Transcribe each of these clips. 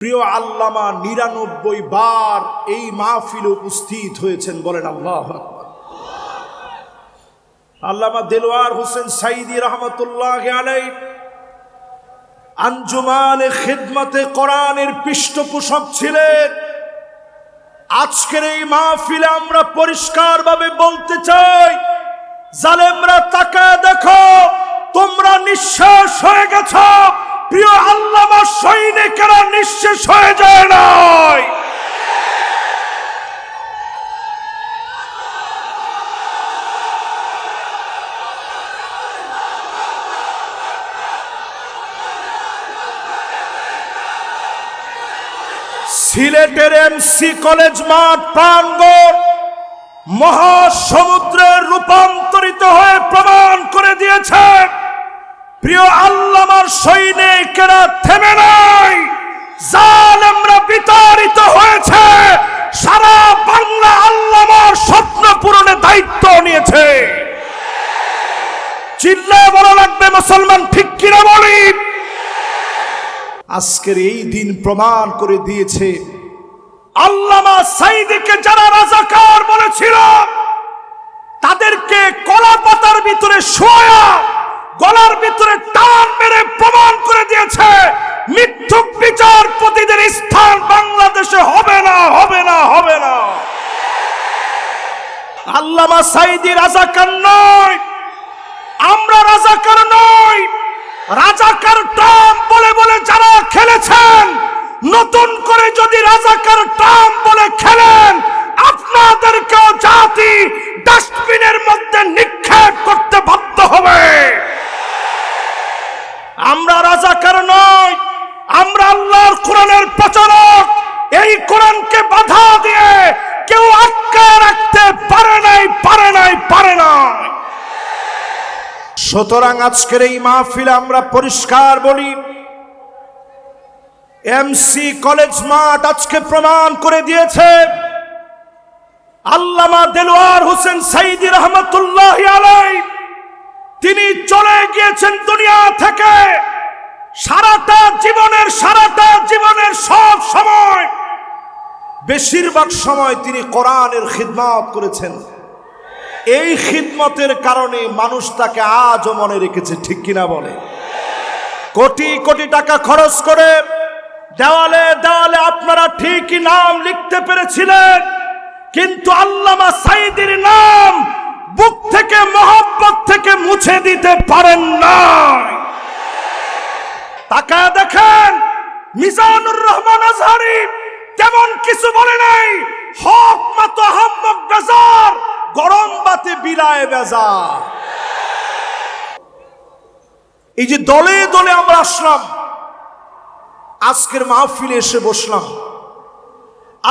প্রিয় আল্লামা ৯৯ বার এই মাহফিলে উপস্থিত হয়েছেন, বলেন আল্লাহু আকবার। আল্লামা দেলোয়ার হোসেন সাঈদী রহমতুল্লাহ আলাইহি আঞ্জুমানে খিদমতে কোরআনের পৃষ্ঠপোষক ছিলেন। আজকের এই মাহফিলে আমরা পরিষ্কারভাবে বলতে চাই, জালেমরা তাকায় দেখো, তোমরা নিঃশেষ হয়ে গেছো। প্রিয় আল্লামা সৈনিকেরা নিঃশেষ হয়ে যায় নাই। সিলেটের এমসি কলেজ মাঠ প্রাঙ্গণ মহাসমুদ্রে রূপান্তরিত হয়ে প্রমাণ করে দিয়েছে, প্রিয় আল্লামার সৈনিকেরা থেমে নাই। জালেমরা বিতাড়িত হয়েছে, সারা বাংলা আল্লামার স্বপ্ন পূরণের দায়িত্ব নিয়েছে। চিল্লায় বলা লাগবে মুসলমান, ঠিক কিনা বলি? আজকের এই দিন প্রমাণ করে দিয়েছে, আল্লামা সাঈদীকে যারা রাজাকার বলেছিল, তাদেরকে কলা পাতার ভিতরে শোয়া গলার ভিতরে টান মেরে প্রমাণ করে দিয়েছে মিথ্যুক বিচারপতিদের স্থান বাংলাদেশে হবে না, হবে না, হবে না। আল্লামা সাঈদী রাজাকার নয়, আমরা রাজাকার নই। রাজাকার টার্ম বলে বলে যারা খেলেছেন, নতুন করে যদি রাজাকার টার্ম বলে খেলেন, আপনাদেরকেও জাতি ডাস্টবিনের মধ্যে নিক্ষেপ করতে বাধ্য হবে। আমরা রাজাকার নই, আমরা আল্লাহর কোরআনের প্রচারক। এই কোরআনকে বাধা দিয়ে কেউ আটকায় রাখতে পারে নাই, পারে নাই, পারে নাই। সুতরাং আজকের এই মাহফিলে আমরা পরিষ্কার বলি, এমসি কলেজ মাঠ আজকে প্রমাণ করে দিয়েছে, আল্লামা দেলোয়ার হোসেন সাঈদী রহমতুল্লাহ আলাইহি তিনি চলে গিয়েছেন দুনিয়া থেকে। সারাটা জীবনের সব সময়, বেশিরভাগ সময় তিনি কোরআনের খিদমত করেছেন। এই খিদমতের কারণে মানুষ তাকে আজও মনে রেখেছে, ঠিক কিনা বলে? কোটি কোটি টাকা খরচ করে দেওয়ালে দেওয়ালে আপনারা ঠিকই নাম লিখতে পেরেছিলেন, কিন্তু আল্লামা সাঈদীর নাম বুক থেকে, মহব্বত থেকে মুছে দিতে পারেন না। তাকায় দেখেন, মিজানুর রহমান আজহারী তেমন কিছু বলে নাই, হক মত হাম্মক বেজার, গরম বাতে বিলায় বেজা। এই যে দলে দলে আমরা আসলাম, আজকের মাহফিলে এসে বসলাম,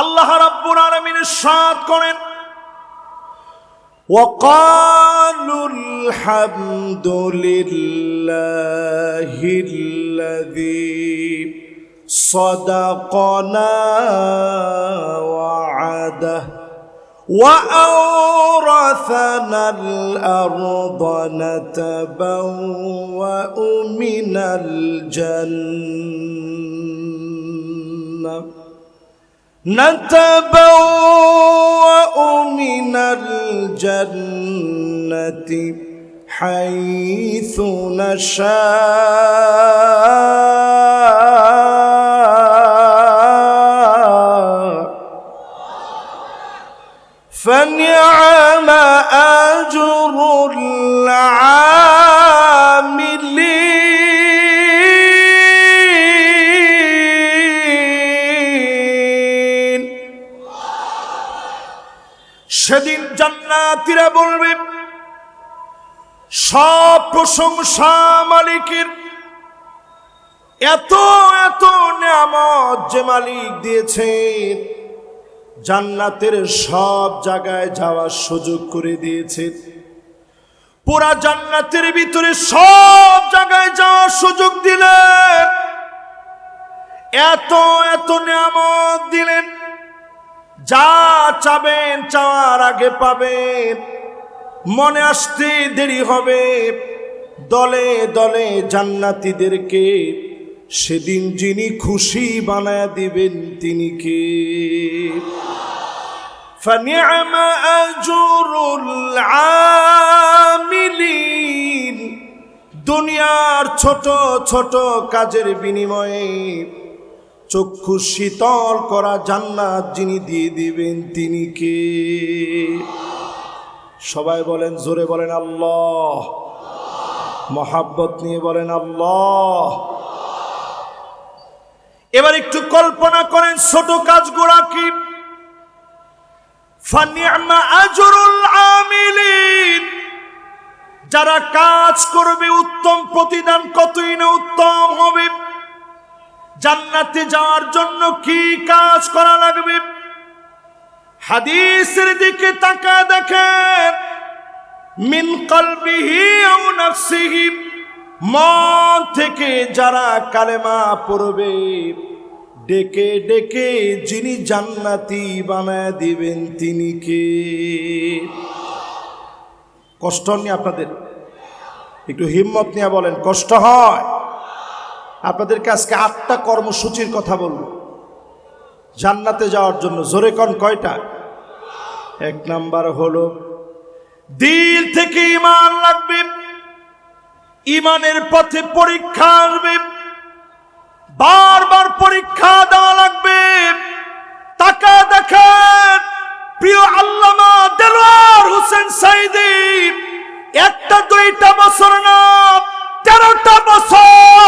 আল্লাহ রাব্বুল আলামিন ইরশাদ করেন, وقالوا الحمد لله الذي صدقنا وعده وأورثنا الأرض نتبوأ من الجنة حيث نشاء فنعم أجر العاملين। সেদিন জান্নাতীরা বলবে, সব প্রশংসা মালিকের, এত এত নিয়ামত যে মালিক দিয়েছেন, জান্নাতের সব জায়গায় যাওয়ার সুযোগ করে দিয়েছে, পুরা জান্নাতের ভিতরে সব জায়গায় যাওয়ার সুযোগ দিলেন, এত এত নিয়ামত দিলেন, যা চাবেন চাওয়ার আগে পাবেন, মনে আসতে দেরি হবে। দলে দলে জান্নাতীদেরকে সেদিন যিনি খুশি বানায় দিবেন তিনি কে? فنعم أجر العاملين। দুনিয়ার ছোট ছোট কাজের বিনিময়ে চক্ষু শীতল করা জান্নাত যিনি দিয়ে দিবেন তিনি কে? সবাই বলেন, জোরে বলেন আল্লাহ। মহাব্বত নিয়ে বলেন আল্লাহ। এবার একটু কল্পনা করেন ছোট কাজগুলা কি। ফানি'মা আজরুল আমিলিন। যারা কাজ করবে উত্তম প্রতিদান কতই না উত্তম হবে। জান্নাতে যাওয়ার জন্য কি কাজ করা লাগবে? হাদিসের দিকে তাকায় দেখেন, মিন কলবিহি আও নাফসিহি। মন থেকে যারা কালেমা পড়বে, ডেকে ডেকে যিনি জান্নাতি বানায় দিবেন তিনি কে? কষ্ট নিয়ে আপনাদের একটু হিম্মত নিয়ে বলেন, কষ্ট হয়? আপনাদেরকে আজকে 8টা কর্মসূচির কথা বলবো জান্নাতে যাওয়ার জন্য। জোরে কোন কয়টা? 1 নাম্বার হলো দিল থেকে ঈমান লাগবে। ঈমানের পথে পরীক্ষা আসবে, বারবার পরীক্ষা দেওয়া লাগবে। তাকা দেখেন প্রিয় আল্লামা দেলোয়ার হোসেন সাঈদী 1টা 2টা বছর না 13টা বছর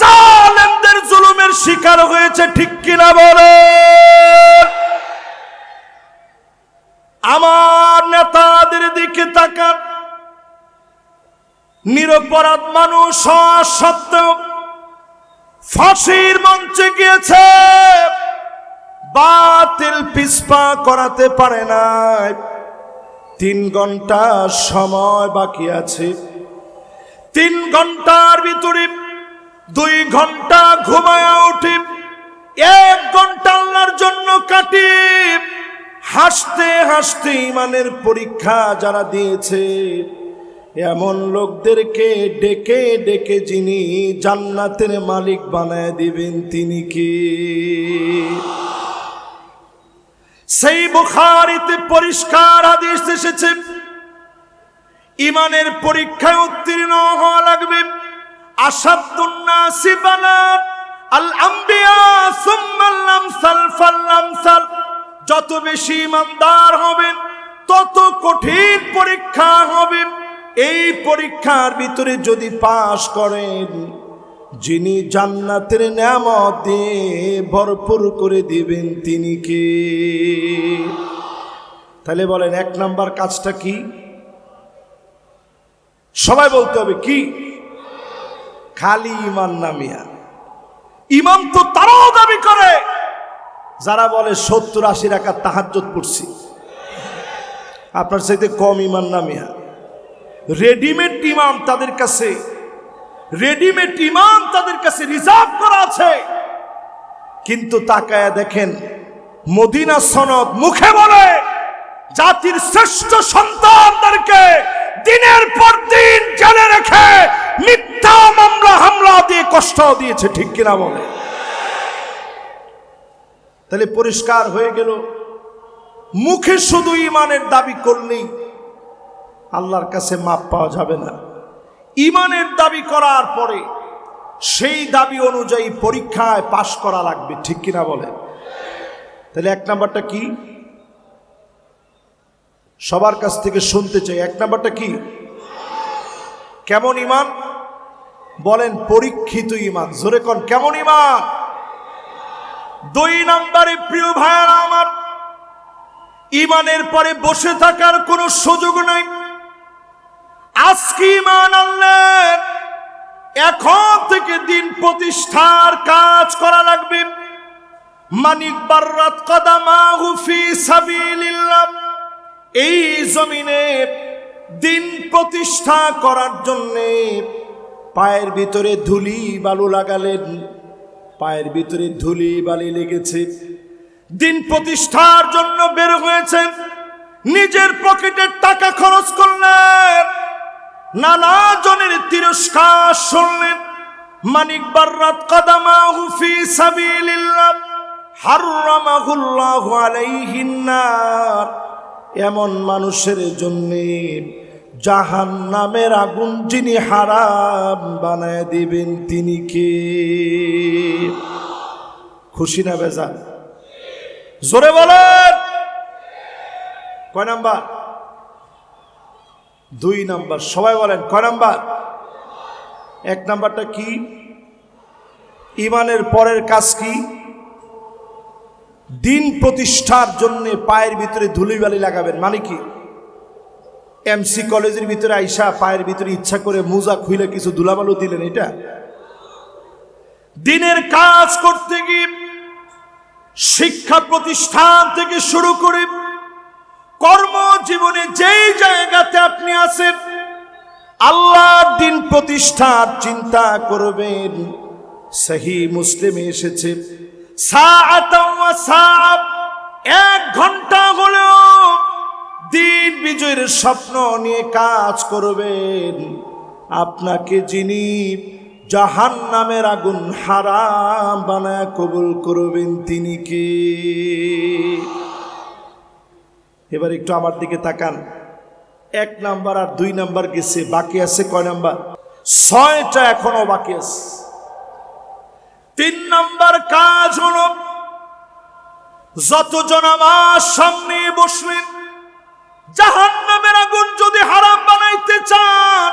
জালেমদের জুলুমের শিকার হয়েছে, ঠিক কিনা বলেন? আমার নেতাদের দিকে তাকান, নিরপরাধ মানুষ হওয়া সত্ত্বেও ফাঁসির মঞ্চে গিয়েছে, বাতিল পিছপা করাতে পারে নাই। 3 ঘন্টা সময় বাকি আছে, 3 ঘন্টার ভিতরে 2 ঘন্টা ঘুমায়া উঠি, 1 ঘন্টা আল্লাহর জন্য কাটি। হাসতে হাসতে ঈমানের পরীক্ষা যারা দিয়েছে, এমন লোকদেরকে ডেকে ডেকে যিনি জান্নাতের মালিক বানায় দিবেন তিনি কে? সেই বুখারীতে পরিষ্কার হাদিস এসেছে, ঈমানের পরীক্ষায় উত্তীর্ণ হওয়া লাগবে। আশাদ্দুন নাসি বালান আল আম্বিয়া সুম্মাল আমসাল ফাল আমসাল। যত বেশি ঈমানদার হবেন তত কঠিন পরীক্ষা হবে। এই পরীক্ষার ভিতরে যদি পাশ করেন, যিনি জান্নাতের নেয়ামত দিয়ে ভরপুর করে দিবেন তিনি কে? তাহলে বলেন 1 নাম্বার কাজটা কি? সবাই বলতে হবে কি? খালি ঈমান না মিয়া। ঈমান তো তারাও দাবি করে যারা বলে 70-80 রাকাত তাহাজ্জুদ পড়ছি। আপনার চাইতে কম ঈমান না মিয়া। রেডিমেড ইমাম তাদের কাছে, রেডিমেড ইমাম তাদের কাছে রিজার্ভ করা আছে। কিন্তু তাকায়া দেখেন, মদিনা সনদ মুখে বলে জাতির শ্রেষ্ঠ সন্তানদেরকে দিনের পর দিন জেলে রেখে মিথ্যা মামলা হামলা দিয়ে কষ্ট দিয়েছে, ঠিক কিনা বলে? তাহলে পরিষ্কার হয়ে গেল, মুখে শুধু ঈমানের দাবি করলেই আল্লাহর কাছে মাপ পাওয়া যাবে না। ঈমানের দাবি করার পরে সেই দাবি অনুযায়ী পরীক্ষায় পাশ করা লাগবে, ঠিক কিনা বলে? তাহলে 1 নাম্বারটা কি? সবার কাছ থেকে শুনতে চাই, 1 নাম্বারটা কি? কেমন ঈমান বলেন? পরীক্ষিত ঈমান। জোরে কোন কেমন ঈমান? 2 নাম্বারে প্রিয় ভাইরা আমার, ঈমানের পরে বসে থাকার কোনো সুযোগ নাই। আজকে ঈমান আনলেন, এখন থেকে দিন প্রতিষ্ঠার কাজ করা লাগবে। মানিক বাররাত কদামাহু ফি সাবিলিল্লাহ। এই জমিনে দিন প্রতিষ্ঠা করার জন্যে পায়ের ভিতরে ধুলি বালু লাগালেন, পায়ের ভিতরে ধুলি বালি লেগেছে। দিন প্রতিষ্ঠার জন্য বের হয়েছেন, নিজের পকেটের টাকা খরচ করলেন, নানা জনের তিরস্কার শুনলেন, মানিক বাররাত কদামাহু ফি সাবিলিল্লাহ হারামাহুল্লাহু আলাইহিন নার। এমন মানুষের জন্য জাহান্নামের আগুন যিনি হারাম বানায় দিবেন তিনি কে? খুশি না বেজার? জোরে বলেন। কয় নাম্বার? 2 নাম্বার। সবাই বলেন কয় নাম্বার? 1 নাম্বারটা কি? ঈমানের পরের কাজ কি? দিন প্রতিষ্ঠার জন্য পায়ের ভিতরে ধুলিবালি লাগাবেন। মানে কি? এমসি কলেজের ভিতরে আইসা পায়ের ভিতরে ইচ্ছা করে মোজা খুইলে কিছু ধুলাবালু দিলেন, এটা? দিনের কাজ করতে গিয়ে শিক্ষা প্রতিষ্ঠান থেকে শুরু করে কর্মজীবনে যেই জায়গাতে আপনি আছেন, আল্লাহর দিন প্রতিষ্ঠার চিন্তা করবেন। সহিহ মুসলিমে এসেছে, সাআতাও ওয়া সাআব, 1 ঘন্টা হলেও দিন বিজয়ের স্বপ্ন নিয়ে কাজ করবেন। আপনাকে যিনি জাহান্নামের আগুন হারাম বানায় কবুল করবেন তিনি কে? এবার একটু আমার দিকে তাকান। 1 নাম্বার আর 2 নাম্বার গেছে, বাকি আছে কয় নাম্বার? 6টা এখনো বাকি আছে। 3 নাম্বার কাজ হলো, যতজন আমার সামনে বসলেন, জাহান্নামের আগুন যদি হারাম বানাইতে চান,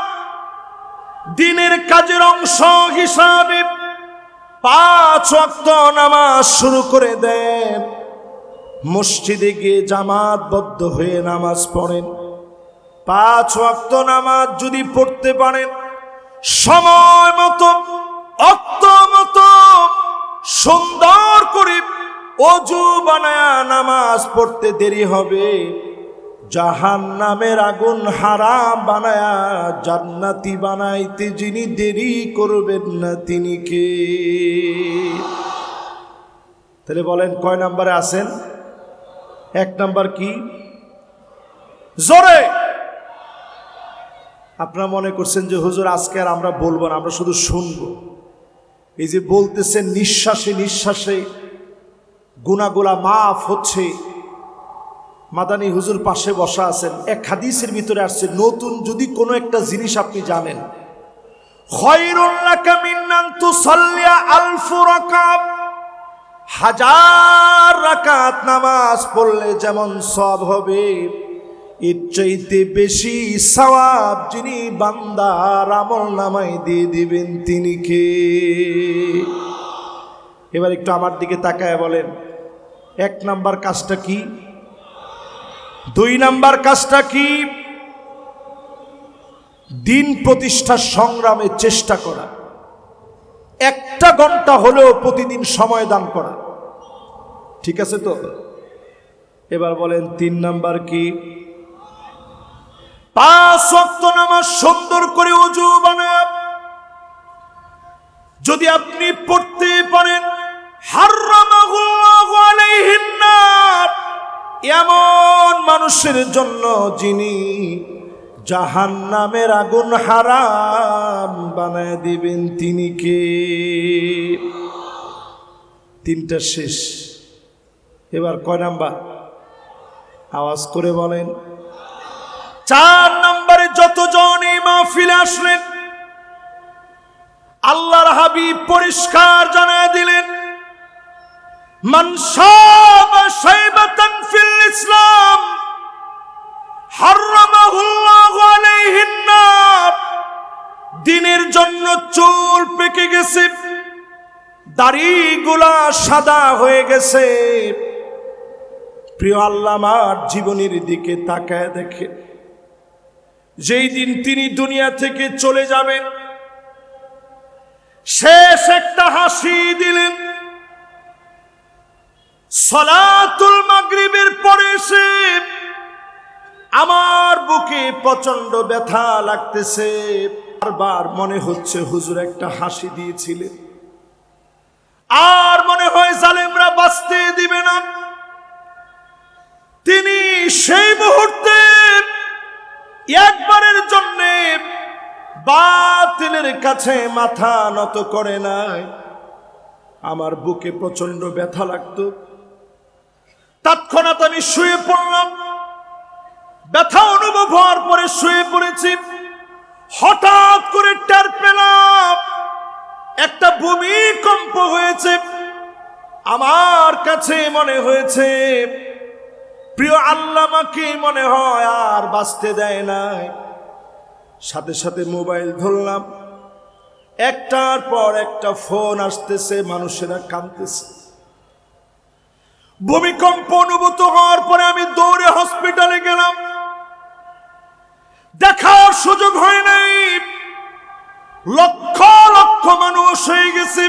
দিনের কাজের অংশ হিসাবে 5 ওয়াক্ত নামাজ শুরু করে দেন। মসজিদে গিয়ে জামাতবদ্ধ হয়ে নামাজ পড়েন। 5 ওয়াক্ত নামাজ যদি পড়তে পারেন, সময় মতো অক্ত মতো সুন্দর করে ওযু বানায়া নামাজ পড়তে দেরি হবে, জাহান্নামের আগুন হারাম বানায়া জান্নাতি বানাইতে যিনি দেরি করবেন না তিনি কে? তাহলে বলেন কয় নাম্বারে আছেন? 1 নাম্বার কি? জোরে। আপনারা মনে করছেন যে হুজুর আজকে আর আমরা বলবো না, আমরা শুধু শুনবো। এই যে বলতেছেন নিঃশ্বাসে নিঃশ্বাসে গুনাহগুলা মাফ হচ্ছে। মাদানী হুজুর পাশে বসা আছেন, 1 হাদিসের ভিতরে আসছে, নতুন যদি কোনো একটা জিনিস আপনি জানেন, খায়রুল লাকা মিন আন তুসাল্লিয়া আলফ রাকাত, 1000 রাকাত নামাজ পড়লে যেমন সওয়াব হবে, এর চাইতে বেশি সওয়াব যিনি বান্দার আমলনামায় দিয়ে দিবেন তিনি কে? এবার একটু আমার দিকে তাকায় বলেন, 1 নাম্বার কাজটা কি? 2 নাম্বার কাজটা কি? দিন প্রতিষ্ঠার সংগ্রামে চেষ্টা করা, 1 ঘন্টা হলেও প্রতিদিন সময় দান করা। ঠিক আছে তো? এবার বলেন 3 নাম্বার কি? 5 ওয়াক্ত নামাজ সুন্দর করে ওযু বানায় যদি আপনি পড়তে পারেন, হারামাহুল্লাহু আলাইহিন নার, এমন মানুষের জন্য যিনি জাহান্নামের আগুন হারাম বানায় দিবেন তিনি কে? 3টা শেষ। এবার কয় নাম্বার? আওয়াজ করে বলেন। 4 নম্বরে যতজন এই মাহফিলে আসলেন, আল্লাহর হাবিব পরিষ্কার জানায় দিলেন, মান শাবা শাইবাতান ফিল ইসলাম হারামাহুল্লাহু আলাইহিন নার। দিনের জন্য চুল পেকে গেছে, দাড়িগুলা সাদা হয়ে গেছে, প্রিয় আল্লাহ আমার জীবনের দিকে তাকায় দেখে, যেই দিন তিনি দুনিয়া থেকে চলে যাবেন, শেষ একটা হাসি দিলেন। সালাতুল মাগরিবের পরে এসে আমার বুকে প্রচন্ড ব্যথা লাগতেছে, বারবার মনে হচ্ছে হুজুর একটা হাসি দিয়েছিলেন, আর মনে হয় জালেমরা বাঁচতে দিবে না। তিনি সেই মুহূর্তে একবারের জন্য বাতিলের কাছে মাথা নত করে নাই। আমার বুকে প্রচন্ড ব্যথা লাগতো, তৎক্ষণাৎ আমি শুয়ে পড়লাম। ব্যথা অনুভব হওয়ার পরে শুয়ে পড়েছি। হঠাৎ করে টের পেলাম একটা ভূমিকম্প হয়েছে। আমার কাছে মনে হয়েছে প্রিয় আল্লামাকে মনে হয় আর বাঁচতে দেয় নাই। সাথে সাথে মোবাইল ধরলাম, একটার পর একটা ফোন আসতেছে, মানুষেরা কাঁদতেছে। ভূমিকম্প অনুভূত হওয়ার পরে আমি দৌড়ে হসপিটালে গেলাম। দেখার সুযোগ হয় নাই, লক্ষ লক্ষ মানুষ হয়ে গেছে।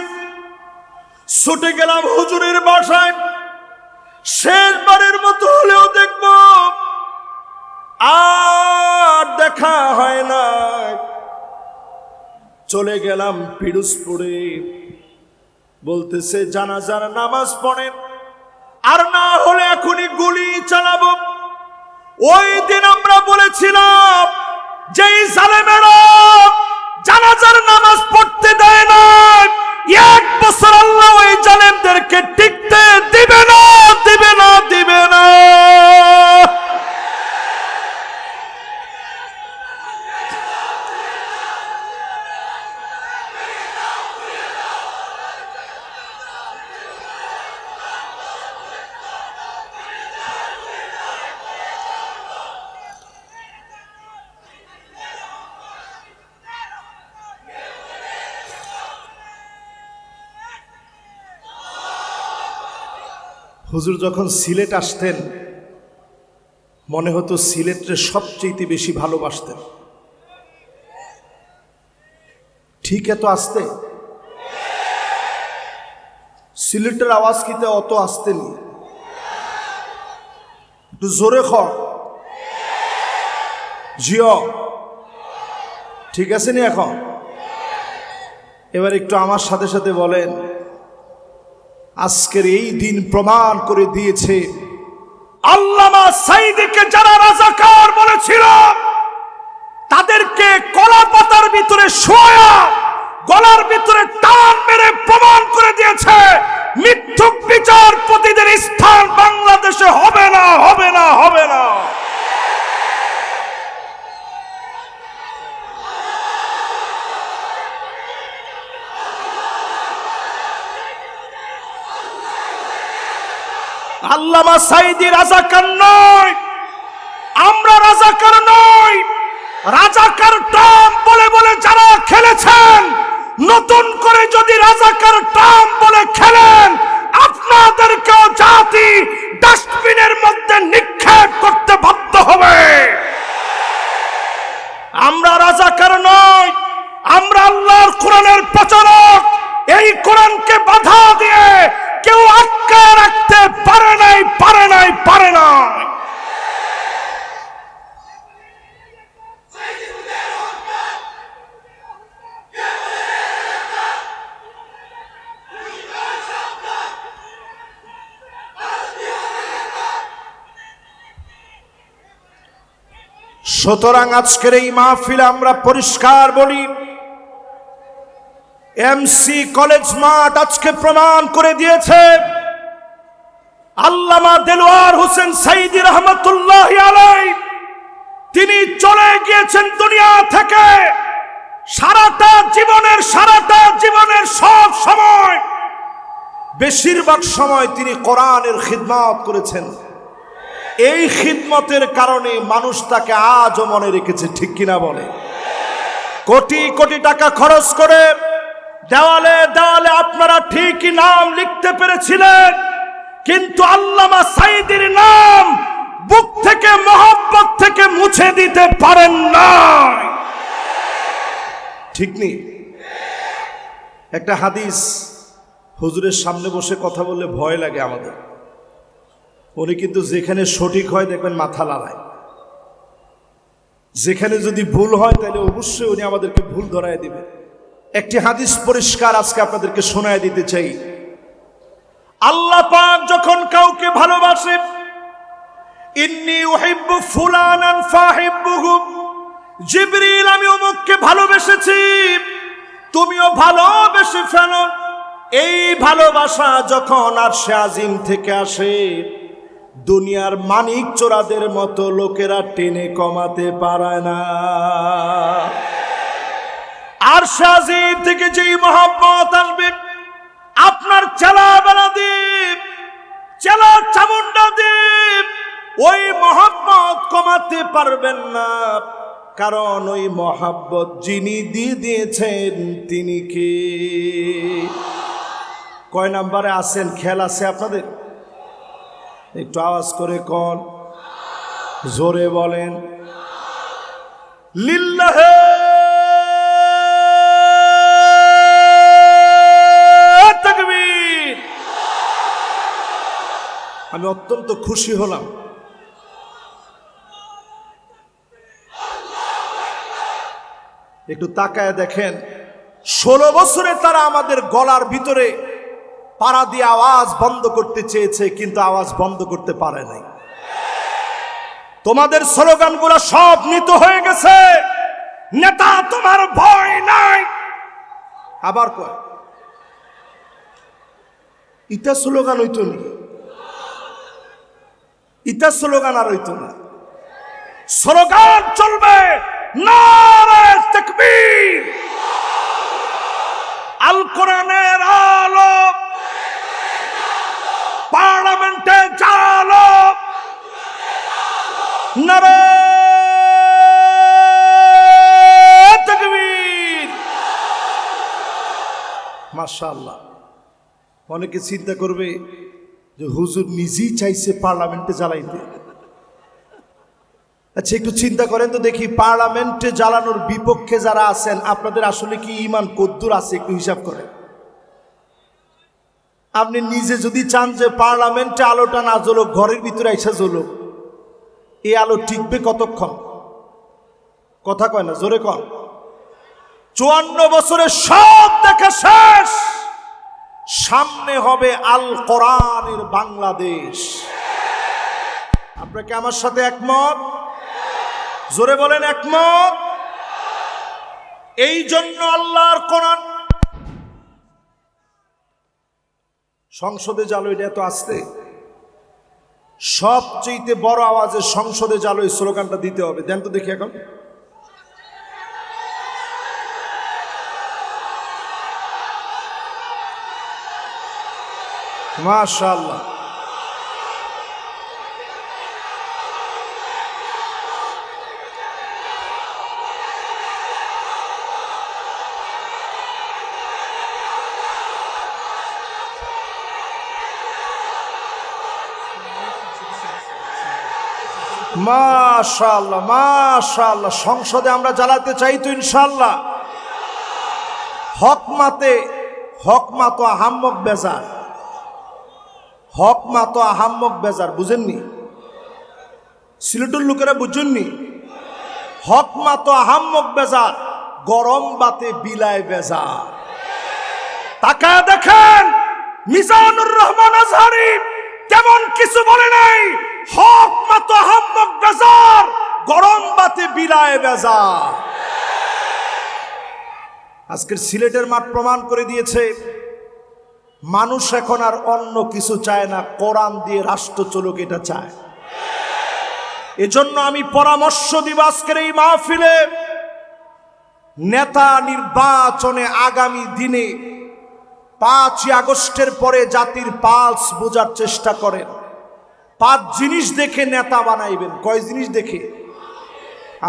ছুটে গেলাম হুজুরের বাসায়, শেষবারের মতো হলেও দেখব। আর দেখা হয় না। চলে গেলাম পিরোজপুরে। বলতেছে জানাজার নামাজ পড়েন, আর না হলে এখনই গুলি চালাবো। ওই দিন আমরা বলেছিলাম যে জালেমেরা জানাজার নামাজ পড়তে দেয় না, 1 বছর আল্লাহ ওই জালেমদেরকে টিকতে দিবে না, দিবে না, দিবে না। হুজুর যখন সিলেট আসতেন মনে হতো সিলেটে সবচেয়ে বেশি ভালোবাসতেন। ঠিক এত আসতে সিলেটের আওয়াজ কিতে অত আসতেনি, একটু জোরে খ জিও, ঠিক আছে নি? এখন এবার একটু আমার সাথে সাথে বলেন, আজকের এই দিন প্রমাণ করে দিয়েছে আল্লামা সাঈদীকে যারা রাজাকার বলেছিল তাদেরকে কলা পাতার ভিতরে শোয়া গলার ভিতরে টান মেরে প্রমাণ করে দিয়েছে মিথ্যুক বিচারপতিদের স্থান বাংলাদেশে হবে না, হবে না, হবে না। আল্লামা সাঈদী রাজাকার নয়, আমরা রাজাকার নই। রাজাকার টার্ম বলে বলে যারা খেলেছেন, নতুন করে যদি রাজাকার টার্ম বলে খেলেন, আপনাদেরকেও জাতি ডাস্টবিনের মধ্যে নিক্ষেপ করতে বাধ্য হবে। আমরা রাজাকার নই, আমরা আল্লাহর কোরআনের প্রচারক। এই কোরআনকে বাধা দিয়ে কেউ আটকে রাখতে পারে নাই, পারে নাই, পারে না। সুতরাং আজকের এই মাহফিলে আমরা পরিষ্কার বলি, এমসি কলেজ মাঠ আজকে প্রমাণ করে দিয়েছে আল্লামা দেলোয়ার হোসেন সাঈদী রহমাতুল্লাহি আলাইহি তিনি চলে গিয়েছেন দুনিয়া থেকে। সারাটা জীবনের সব সময়, বেশিরভাগ সময় তিনি কোরআনের খিদমত করেছেন। এই খিদমতের কারণে মানুষ তাকে আজও মনে রেখেছে, ঠিক কিনা বলে? কোটি কোটি টাকা খরচ করে দেওয়ালে দেওয়ালে আপনারা ঠিকই নাম লিখতে পেরেছিলেন, কিন্তু আল্লামা সাঈদীর নাম বুক থেকে মহব্বত থেকে মুছে দিতে পারেন না, ঠিক নেই? একটা হাদিস, হুজুরের সামনে বসে কথা বললে ভয় লাগে আমাদের। উনি কিন্তু যেখানে সঠিক হয় দেখবেন মাথা লাড়ায়, যেখানে যদি ভুল হয় তাহলে অবশ্যই উনি আমাদেরকে ভুল ধরায় দিবেন। একটি হাদিস পরিষ্কার আজকে আপনাদেরকে শোনায় দিতে চাই। আল্লাহ পাক যখন কাউকে ভালোবাসে, ইন্নী উহিব্বু ফুলানান ফাহিব্বুহু, জিবরিল আমি অমুককে ভালোবেসেছি, তুমিও ভালোবেসে ফেলো। এই ভালোবাসা যখন আরশে আজিম থেকে আসে, দুনিয়ার মানিক চোরাদের মতো লোকেরা টেনে কমাতে পারে না। আরশে আজিম থেকে যেই মহব্বত আসবে, আপনার চেলা বেলা দ্বীপ, চেলা চামুন্ডা দ্বীপ, ওই মহব্বত কমাতে পারবেন না। কারণ ওই মহব্বত যিনি দিয়ে দিয়েছেন তিনি কে? কয় নাম্বারে আছেন খেয়াল আছে আপনাদের? একটু আওয়াজ করে কোন, জোরে বলেন লিল্লাহে তাকবীর। আমি অত্যন্ত খুশি হলাম। একটু তাকায় দেখেন, 16 বছরে তারা আমাদের গলার ভিতরে পাড়া দিয়ে আওয়াজ বন্ধ করতে চেয়েছে, কিন্তু আওয়াজ বন্ধ করতে পারে নাই। তোমাদের স্লোগানগুলো সব নিত হয়ে গেছে। নেতা তোমার ভয় নাই, আবার কয় ইটা স্লোগান হইতো না, ইটা স্লোগান আর হইতো না। স্লোগান চলবে নারে তাকবীর, আল কোরআনের আলো, পার্লামেন্টে জালো, নারে তাকবীর। মাশাআল্লাহ। অনেকে চিন্তা করবে যে হুজুর নিজেই চাইছে পার্লামেন্টে জ্বালাইতে। আচ্ছা একটু চিন্তা করেন তো দেখি, পার্লামেন্টে জ্বালানোর বিপক্ষে যারা আছেন আপনাদের আসলে কি ঈমান কদ্দুর আছে? একটু হিসাব করেন। আপনি নিজে যদি চান যে পার্লামেন্টে আলোটা না জ্বলুক, ঘরের ভিতরে এসে জ্বলুক, এই আলো টিকবে কতক্ষণ? কথা কয় না, জোরে কন। 54 বছরে সব দেখা শেষ, সামনে হবে আল কোরআনের বাংলাদেশ। আপনারা কি আমার সাথে একমত? জোরে বলেন একমত। এই জন্য আল্লাহর কোরআন সংসদে জালো, এটা এত আসতে, সবচেয়ে বড় আওয়াজে সংসদে জালো এই স্লোগানটা দিতে হবে। দেন তো দেখি এখন। মাশাআল্লাহ। মাশাআল্লাহ মাশাআল্লাহ। সংসদে আমরা জ্বালাতে চাই তো ইনশাআল্লাহ। হকমা তো আহাম্মক বেজার, হকমা তো আহাম্মক বেজার, বুঝেননি? সিলেটের লোকেরা বুঝেননি? হকমা তো আহাম্মক বেজার, গরম বাতে বিলায় বেজার। তাকায় দেখেন, মিজানুর রহমান আজহারি তেমন কিছু বলে নাই। হক মাতো আহাম্মক বেজার, গরম বাতে বিলায় বেজার। আজকের সিলেটের মাঠ প্রমাণ করে দিয়েছে, মানুষ এখন আর অন্য কিছু চায় না, কোরআন দিয়ে রাষ্ট্র চলুক এটা চায়। এজন্য আমি পরামর্শ দিব আজকের এই মাহফিলে, নেতা নির্বাচনে আগামী দিনে 5ই আগস্টের পরে জাতির পালস বোঝার চেষ্টা করেন। 5 জিনিস দেখে নেতা বানাইবেন। কয় জিনিস দেখে?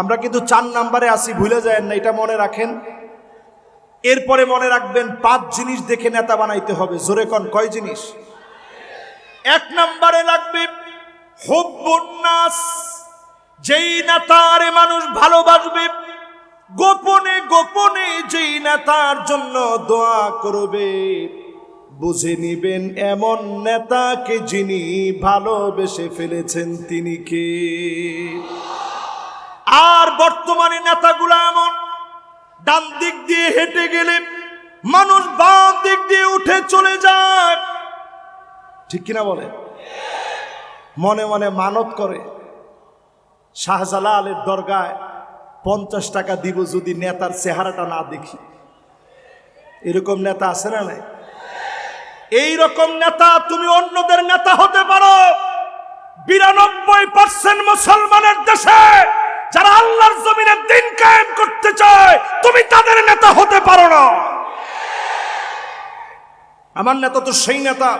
আমরা কিন্তু 4 নম্বরে আসি, ভুলে যায় না, এটা মনে রাখেন। এরপরে মনে রাখবেন 5 জিনিস দেখে নেতা বানাইতে হবে। জোরে কোন, কয় জিনিস? 1 নম্বরে লাগবে হুব্বুন নাস, যেই নেতারে মানুষ ভালোবাসবে, গোপনে গোপনে যেই নেতার জন্য দোয়া করবে, বুঝে নিবেন এমন নেতাকে যিনি ভালোবেসে ফেলেছেন তিনি কে। আর বর্তমানে নেতাগুলো এমন, ডান দিক দিয়ে হেঁটে গেলে মানুষ বাম দিক দিয়ে উঠে চলে যায়, ঠিক কিনা বলে? মনে মনে মানত করে, শাহজালালের দরগায় 50 টাকা দিব যদি নেতার চেহারাটা না দেখি। এরকম নেতা আছে না নাই? এই রকম নেতা তুমি অন্যদের নেতা হতে পারো। 92% মুসলমানের দেশে যারা আল্লাহর জমিনে দিন কায়েম করতে চায়, তুমি তাদের নেতা হতে পারো না। আমার নেতা তো সেই নেতা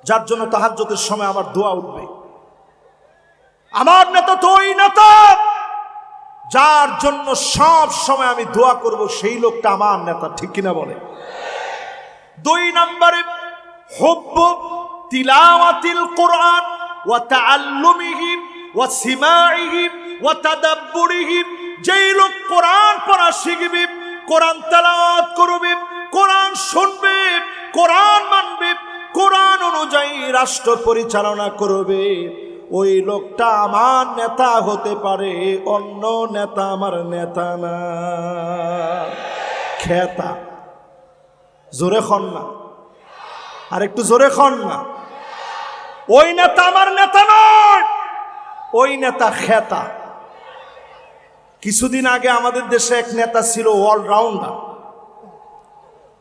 যার জন্য তাহাজ্জুদের সময় আমার দোয়া উঠবে। আমার নেতা তো ওই নেতা যার জন্য সব সময় আমি দোয়া করব, সেই লোকটা আমার নেতা, ঠিক কিনা বলে? 2 নম্বরে হুব্বু তিলাওয়াতিল কুরআন ওয়া তাআল্লুমিহি ওয়া সিমাইহি ওয়া তাদাব্বুরিহি। যেই লোক কোরআন পড়া শিখবে, কোরআন তেলাওয়াত করবে, কোরআন শুনবে, কোরআন মানবে, কোরআন অনুযায়ী রাষ্ট্র পরিচালনা করবে, ওই লোকটা আমার নেতা হতে পারে। অন্য নেতা আমার নেতা না। খেতা জোরে খন না, আর একটু জোরে খন না। ওই নেতা আমার নেতা নয়, ওই নেতা খেতা। কিছুদিন আগে আমাদের দেশে এক নেতা ছিল অলরাউন্ডার।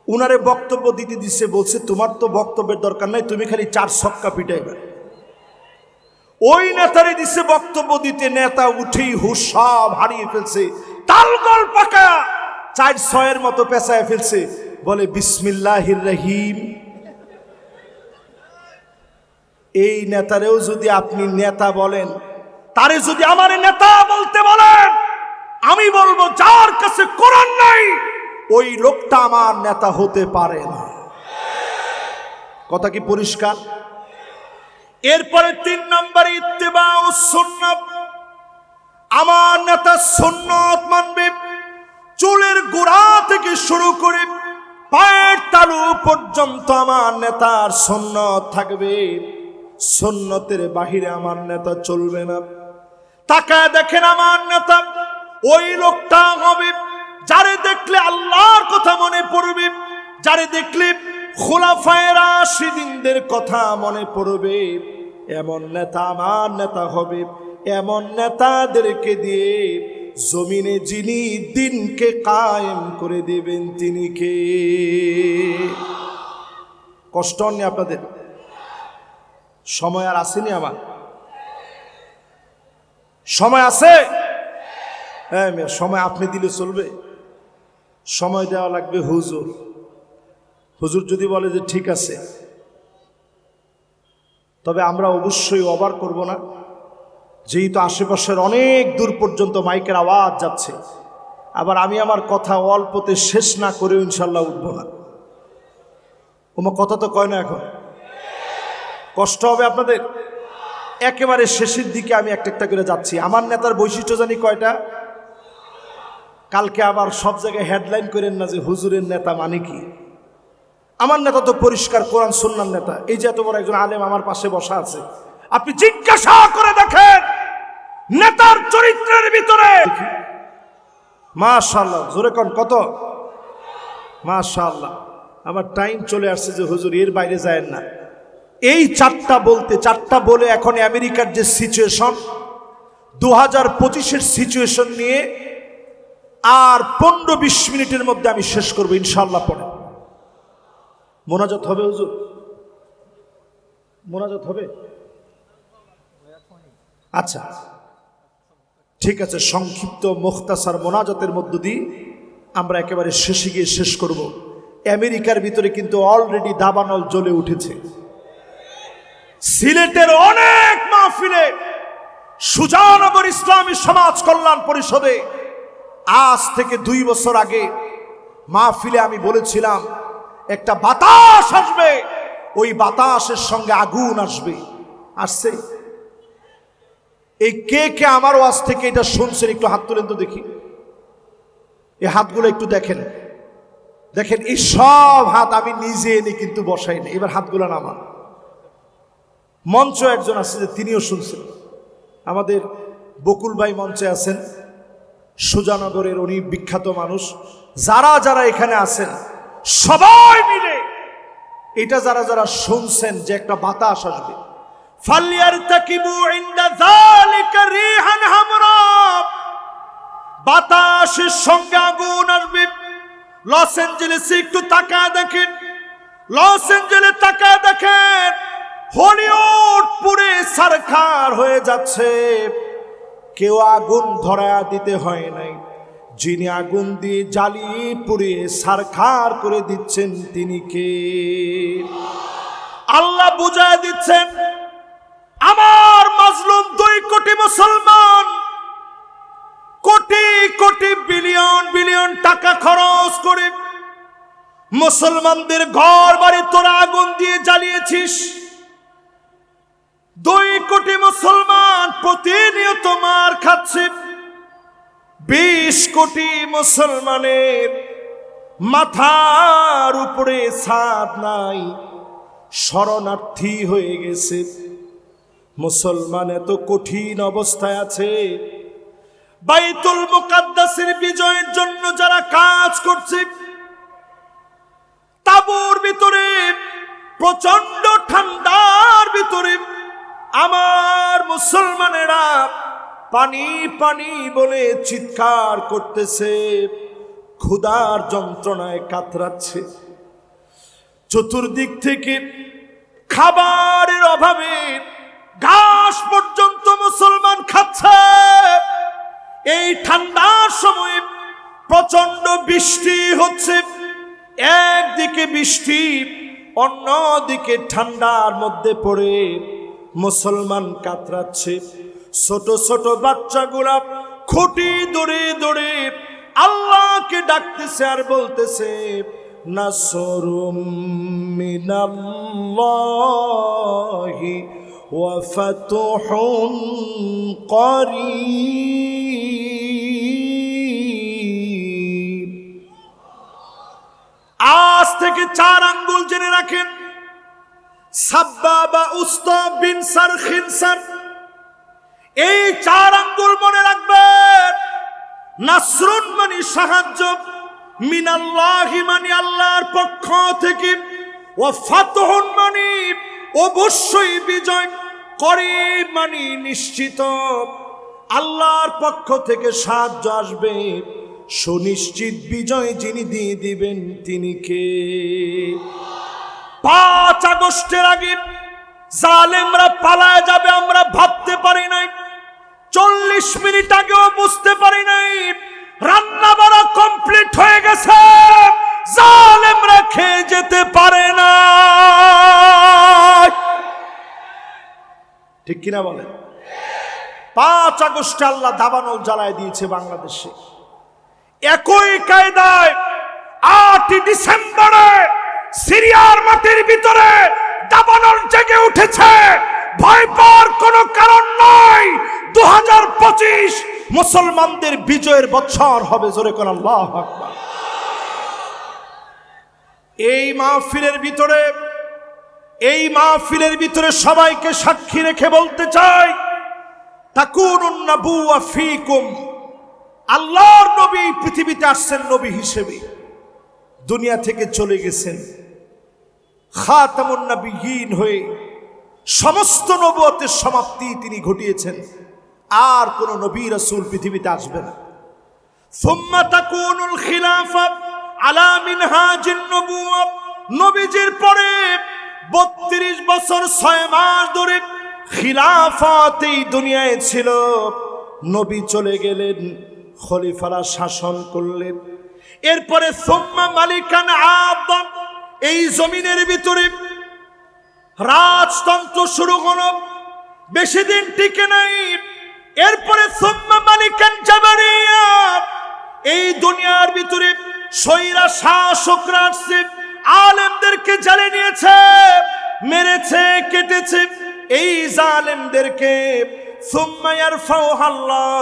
উনারে বক্তব্য দিতে দিছে, বলছে তোমার তো বক্তব্যের দরকার নাই, তুমি খালি 4 ছক্কা পিটাইবে। ওই নেতারে দিছে বক্তব্য দিতে, নেতা উঠেই হুশ সব হারিয়ে ফেলছে, তালগোল পাকা 4-6 মতো পেঁচায় ফেলছে। বলে বিসমিল্লাহির রহিম। এই নেতারেও যদি আপনি নেতা বলেন, তারে যদি আমার নেতা বলতে বলেন, আমি বলবো যার কাছে কোরআন নাই ওই লোকটা আমার নেতা হতে পারে না। কথা কি পরিষ্কার? এরপরে 3 নম্বরে ইত্তিবাউস সুন্নাহ। আমার নেতা সুন্নাত মানবে। চুলের গোড়া থেকে শুরু করে পায়ের তালু পর্যন্ত আমার নেতার সুন্নাত থাকবে। সুন্নতের বাহিরে আমার নেতা চলবে না। তাকায় দেখেন, আমার নেতা ওই লোকটা হবে যারে দেখলে আল্লাহর কথা মনে পড়বে, যারে দেখলে খুলাফায়ে রাশিদিনদের কথা মনে পড়বে। এমন নেতা আমার নেতা হবে। এমন নেতাদেরকে দিয়ে জমিনে যিনি দিনকে কায়েম করে দিবেন তিনি কে? কষ্ট হয়নি আপনাদের? সময় আর আসেনি? আমার সময় আছে? হ্যাঁ, সময় আপনি দিলে চলবে? সময় দেওয়া লাগবে হুজুর। হুজুর যদি বলে যে ঠিক আছে, তবে আমরা অবশ্যই ওভার করব না, যেহেতু আশেপাশের অনেক দূর পর্যন্ত মাইকের আওয়াজ যাচ্ছে। আবার আমি আমার কথা অল্পতে শেষ না করেও ইনশাল্লাহ উঠবো না। ওমা কথা তো কয় না এখন? কষ্ট হবে আপনাদের? একেবারে শেষের দিকে আমি একটা একটা করে যাচ্ছি। আমার নেতার বৈশিষ্ট্য জানি কয়টা? কালকে আবার সব জায়গায় হেডলাইন করেন না যে হুজুরের নেতা মানে কি। আমার নেতা তো পরিষ্কার কোরআন সুন্নাহর নেতা। এই যে এত বড় একজন আলেম আমার পাশে বসা আছে, আপনি জিজ্ঞাসা করে দেখেন নেতার চরিত্রের ভিতরে। মাশাআল্লাহ, জোরে কোন কত? মাশাআল্লাহ। আমার টাইম চলে আসছে যে হুজুর এর বাইরে যায়েন না। এই 4টা বলে এখন আমেরিকার যে সিচুয়েশন, 2025-এর সিচুয়েশন নিয়ে আর 15-20 মিনিটের মধ্যে আমি শেষ করবো ইনশাআল্লাহ। পরে মোনাজাত হবে হুজুর? মোনাজাত হবে? আচ্ছা ঠিক আছে, সংক্ষিপ্ত মুখতাসার মোনাজাতের মধ্য দিয়ে আমরা একেবারে শেষে গিয়ে শেষ করব। আমেরিকার ভিতরে কিন্তু অলরেডি দাবানল জ্বলে উঠেছে। সিলেটের অনেক মাহফিলে সুজানগর ইসলামী সমাজ কল্যাণ পরিষদে আজ থেকে 2 বছর আগে মাহফিলে আমি বলেছিলাম একটা বাতাস আসবে, ওই বাতাসের সঙ্গে আগুন আসবে। আসছে? এই কে কে আমার ওয়াজ থেকে এটা শুনছেন একটু হাত তুলেন তো দেখি। এই হাতগুলো একটু দেখেন। দেখেন এই সব হাত আমি নিজে এনে কিন্তু বসাই না। এবার হাতগুলো নামান। মঞ্চ একজন আছে যে তিনিও শুনছেন, আমাদের বকুল ভাই মঞ্চে আছেন, সুজানগরের উনি বিখ্যাত মানুষ। যারা যারা এখানে আছেন সবাই মিলে এটা যারা যারা শুনছেন যে একটা বাতাস আসবে, ফালিয়ারতাকিবু ইনদা যালিকা রিহান হামরা, বাতাসের সঙ্গে আগুন আসবে। লস অ্যাঞ্জেলেসে একটু তাকায় দেখেন, লস অ্যাঞ্জেলেস তাকায় দেখেন, হলিউড পুরে ছারখার হয়ে যাচ্ছে। কেউ আগুন ধরায়া দিতে হয় নাই, যিনি আগুন দিয়ে জ্বালিয়ে পুড়িয়ে ছারখার করে দিচ্ছেন তিনি কে? আল্লাহ বুঝায় দিচ্ছেন, আমার মাজলুম 2 কোটি মুসলমান কোটি কোটি বিলিয়ন বিলিয়ন টাকা খরচ করে মুসলমানদের ঘর বাড়ি তোরা আগুন দিয়ে জ্বালিয়েছিস। 2 কোটি মুসলমান প্রতিনিয়ত মার খাচ্ছে। 20 কোটি মুসলমানের মাথার উপরে ছাদ নাই, শরণার্থী হয়ে গেছে। মুসলমান এত কঠিন অবস্থায় আছে। বাইতুল মুকাদ্দাসের বিজয়ের জন্য যারা কাজ করছে, তাঁবুর ভিতরে প্রচন্ড ঠান্ডার ভিতরে আমার মুসলমানেরা পানি পানি বলে চিৎকার করতেছে, ক্ষুধার যন্ত্রণায় কাতরাচ্ছে। চতুর্দিক থেকে খাবারের অভাবে ঘাস পর্যন্ত মুসলমান খাচ্ছে। এই ঠান্ডার সময় প্রচন্ড বৃষ্টি হচ্ছে, একদিকে বৃষ্টি অন্যদিকে ঠান্ডার মধ্যে পড়ে মুসলমান কাতরাচ্ছে। ছোট ছোট বাচ্চাগুলা খুঁটি দৌড়ে দৌড়ে আল্লাহকে ডাকতেছে আর বলতেছে, নাসরুম মিনাল্লাহি ওয়া ফাতহুন করিব। আজ থেকে 4 আঙ্গুল জেনে রাখেন, সাব্বাবা উস্তা বিন সার খিনসার, এই 4 আঙ্গুল মনে রাখবেন। নাসরুন মানে সাহায্য, মিনাল্লাহি মানে আল্লাহর পক্ষ থেকে, ওয়া ফাতহুন মানে অবশ্যই বিজয়, করিব মানে নিশ্চিত আল্লাহর পক্ষ থেকে সাহায্য আসবে। সুনিশ্চিত বিজয় যিনি দিয়ে দিবেন তিনি কে? 5 আগস্টের আগে জালেমরা পালায় যাবে আমরা ভাবতে পারি নাই। 40 মিনিট আগেও বুঝতে পারি নাই। রান্না বাড়া কমপ্লিট হয়ে গেছে, জালেমরা খেয়ে যেতে পারে না। ঠিক কিনা বলেন? 5 আগস্টে আল্লাহ দাবানল জ্বালায় দিয়েছে বাংলাদেশে। একই কায়দায় 8 ডিসেম্বরে সিরিয়ার মাটির ভিতরে দাবানল জেগে উঠেছে। ভয় পাওয়ার কোনো কারণ নাই। 2025 মুসলমানদের বিজয়ের বছর হবে। জোরে কোন আল্লাহু আকবার। এই মাহফিলের ভিতরে সবাইকে সাক্ষী রেখে বলতে চাই, তাকুনুন নাবুওয়া ফীকুম। আল্লাহর নবী পৃথিবীতে আসছেন নবী হিসেবে, দুনিয়া থেকে চলে গেছেন খাতামুন নবিয়্যিন হয়ে। সমস্ত নবুয়তের সমাপ্তি তিনি ঘটিয়েছেন। আর কোন নবী রাসূল পৃথিবীতে আসবে না। সুম্মা তাকুনুল খিলাফা আলা মিনহাজিন নবুওয়া। নবীজির পরে 32 বছর 6 মাস ধরে খিলাফত এই দুনিয়ায় ছিল। নবী চলে গেলেন, খলিফারা শাসন করলেন। এরপরে সুম্মা মালিকান আদম, এই জমিনের ভিতরে রাজতন্ত্র শুরু হলো, বেশি দিন টিকে নাই। এরপরে সুম্মা মালিকান জাবারিয়া, এই দুনিয়ার ভিতরে স্বৈরা শাসকরা আসছে, আলেমদেরকে জ্বালিয়ে নিয়েছে, মেরেছে, কেটেছে এই জালেমদেরকে। সুম্মা ইয়ারফাউহা আল্লাহ,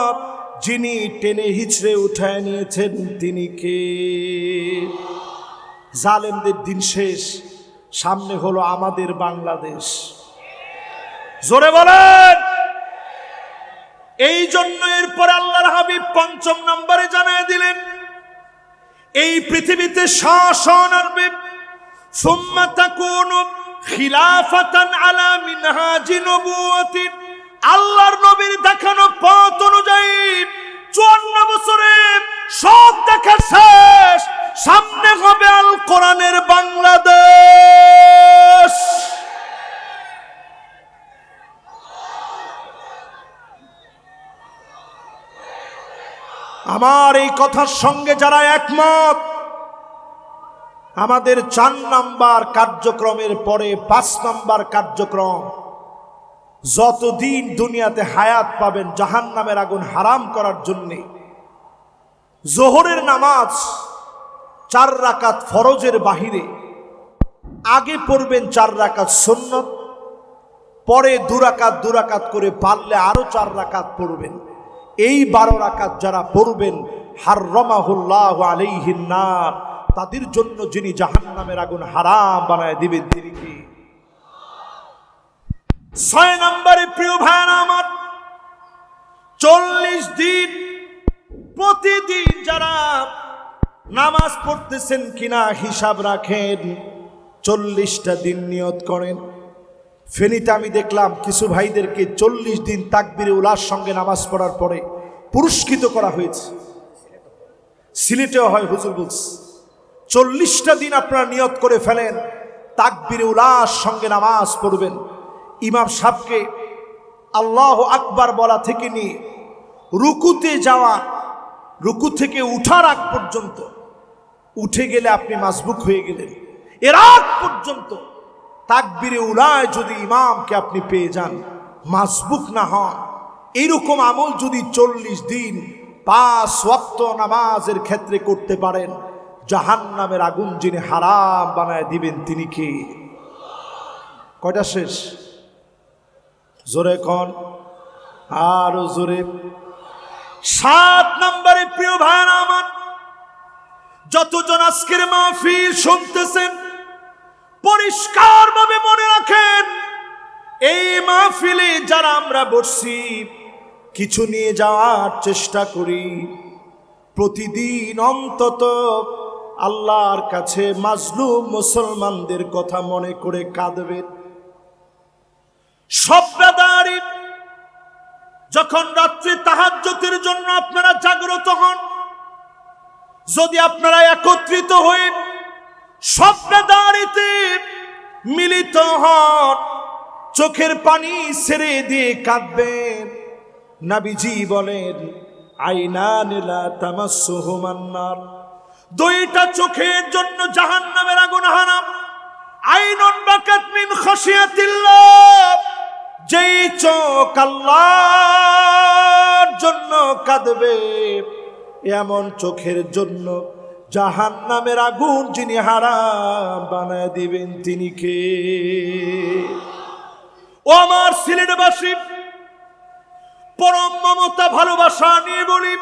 যিনি টেনে হিচড়ে উঠায় নিয়েছেন তিনি কে? জালেমদের দিন শেষ, সামনে হলো আমাদের বাংলাদেশ। জোরে বলেন। এই জন্য এরপর আল্লাহর হাবিব 5 নম্বরে জানায় দিলেন, এই পৃথিবীতে শাসন আসবে। সুম্মা তাকুনু খিলাফাতান আলা মিনহাজি নবুওয়াতি। আল্লাহর নবীর দেখানো পথ অনুযায়ী 54 বছরে সব দেখা শেষ, সামনে হবে আল কোরআনের বাংলাদেশ। আমার এই কথার সঙ্গে যারা একমত, আমাদের 4 নাম্বার কার্যক্রমের পরে 5 নাম্বার কার্যক্রম, যতদিন দুনিয়াতে হায়াত পাবেন জাহান্নামের আগুন হারাম করার জন্যে জোহরের নামাজ 4 রাকাত ফরজের বাহিরে আগে পড়বেন 4 রাকাত সুন্নত, পরে 2 রাকাত করে পারলে আরো 4 রাকাত পড়বেন। এই 12 রাকাত যারা পড়বেন হাররামাহুল্লাহু আলাইহিন নার, তাদের জন্য যিনি জাহান্নামের আগুন হারাম বানায় দিবেন তিনি কি? 6 নম্বরে প্রিয় ভাইরা আমার, 40 দিন প্রতিদিন যারা নামাজ পড়তেছেন কিনা হিসাব রাখেন, 40টা দিন নিয়ত করেন। ফেনীতে আমি দেখলাম কিছু ভাইদেরকে 40 দিন তাকবীরে উলার সঙ্গে নামাজ পড়ার পরে পুরস্কৃত করা হয়েছে। সিলেটেও হয়, হুজুর বলছে 40টা দিন আপনারা নিয়ত করে ফেলেন তাকবীরে উলার সঙ্গে নামাজ পড়বেন। ইমাম সাহেবকে আল্লাহু আকবার বলা থেকে নিয়ে রুকুতে যাওয়া, রুকু থেকে উঠার আগ পর্যন্ত, উঠে গেলে আপনি মাসবুক হয়ে গেলেন, এর আগ পর্যন্ত তাকবীরে উলায় যদি ইমামকে আপনি পেয়ে যান, মাসবুক না হন, এইরকম আমল যদি 40 দিন 5 ওয়াক্ত নামাজের ক্ষেত্রে করতে পারেন, জাহান্নামের আগুন যিনি হারাম বানায় দিবেন তিনি কে? কয়টা শেষ? জোরে কোন, আরো জোরে। 7 নম্বরে প্রিয় ভাইরা আমার, যতজন আজকের মাহফিল শুনতেছেন পরিষ্কার ভাবে মনে রাখেন, এই মাহফিলে যারা আমরা বসছি কিছু নিয়ে যাওয়ার চেষ্টা করি, প্রতিদিন অন্তত আল্লাহর কাছে মাজলুম মুসলমানদের কথা মনে করে কাঁদবেন। সব্বাদারি যখন রাত্রে তাহাজ্জুদের জন্য আপনারা জাগ্রত হন, যদি আপনারা একত্রিত হয়ে সব্বাদারিতে মিলিত হন, চোখের পানি ছেড়ে দিয়ে কাঁদবেন। নবীজি বলেন আইনান লা তামাসসুহুমান নার, 2টা চোখের জন্য জাহান্নামের আগুন হারাম। আইনুন বাকাত মিন খাশিয়াতিল্লাহ, যেই চোখ আল্লাহর জন্য কাঁদবে, এমন চোখের জন্য জাহান্নামের আগুন যিনি হারাম বানায় দিবেন তিনি কে? ও আমার সিলেটবাসী, পরম মমতা ভালোবাসা নিয়ে বলি,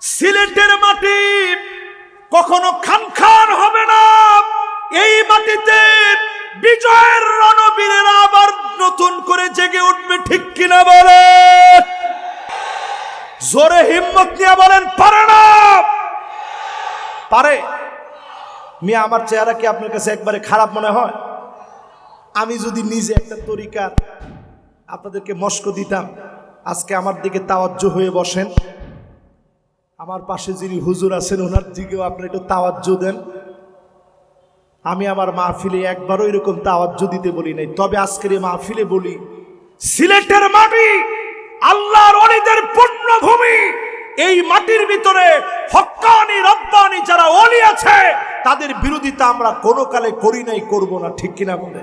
সিলেটের মাটি কখনো খানখান হবে না। এই মাটিতে বিজয়ের রণবীরেরা আবার নতুন করে জেগে উঠবে, ঠিক কিনা বলে? জোরে হিম্মত নিয়ে বলেন, পারে না? পারে। মিয়া আমার চেহারা কি আপনার কাছে একবারে খারাপ মনে হয়? আমি যদি নিজে একটা তরিকার আপনাদেরকে মস্ক দিতাম, আজকে আমার দিকে তাওয়াজ্জু হয়ে বসেন, আমার পাশে যিনি হুজুর আছেন ওনার দিকেও আপনি একটু তাওয়াজ্জু দেন। আমি আমার মাহফিলে একবারও এরকম তাওয়াজ্জু দিতে বলি নাই, তবে আজকের এই মাহফিলে বলি, সিলেটের মাটি আল্লাহর ওলিদের পুণ্যভূমি। এই মাটির ভিতরে হক্কানি রব্বানি যারা ওলি আছে তাদের বিরোধিতা আমরা কোনো কালে করি নাই, করব না, ঠিক কিনা বলে?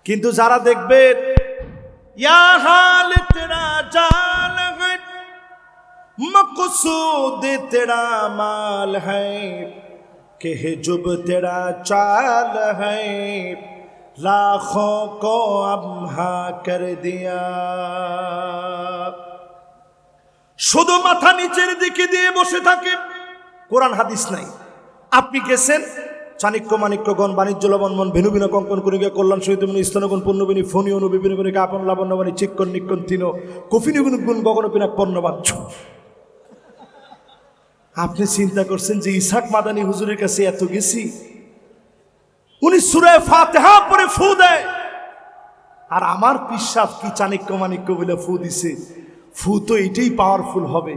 কিন্তু যারা দেখবেন ইয়া হাল তেরা জাল है मकसूद तेरा माल है कि जुब तेरा चाल है लाखों को अम्हा कर दिया। শুধু মাথা নিচের দিকে দিয়ে বসে থাকে, কোরআন হাদিস নাই। আপনি গেছেন চাণক্য মাণিক্যগণ বাণিজ্য লবণমন ভেনু ভিন্ন কঙ্কন করিগে কল্যাণ সহিত স্তনগুণ পূর্ণবিনী ফণি অনু বিভিন্ন গুণে কাপন লাবণ্যবাণী চিক্কন নিক্কন তিন কফিনি গুণ গুণ গগন পিনাক পণ্যবান। আপনি চিন্তা করছেন যে ইসহাক মাদানী হুজুরের কাছে এত গেছি, উনি সূরা ফাতিহা পড়ে ফু দেয়, আর আমার পিসাব কি চাণক্য মাণিক্য বলে ফু দিছে। ফু তো এটাই পাওয়ারফুল হবে,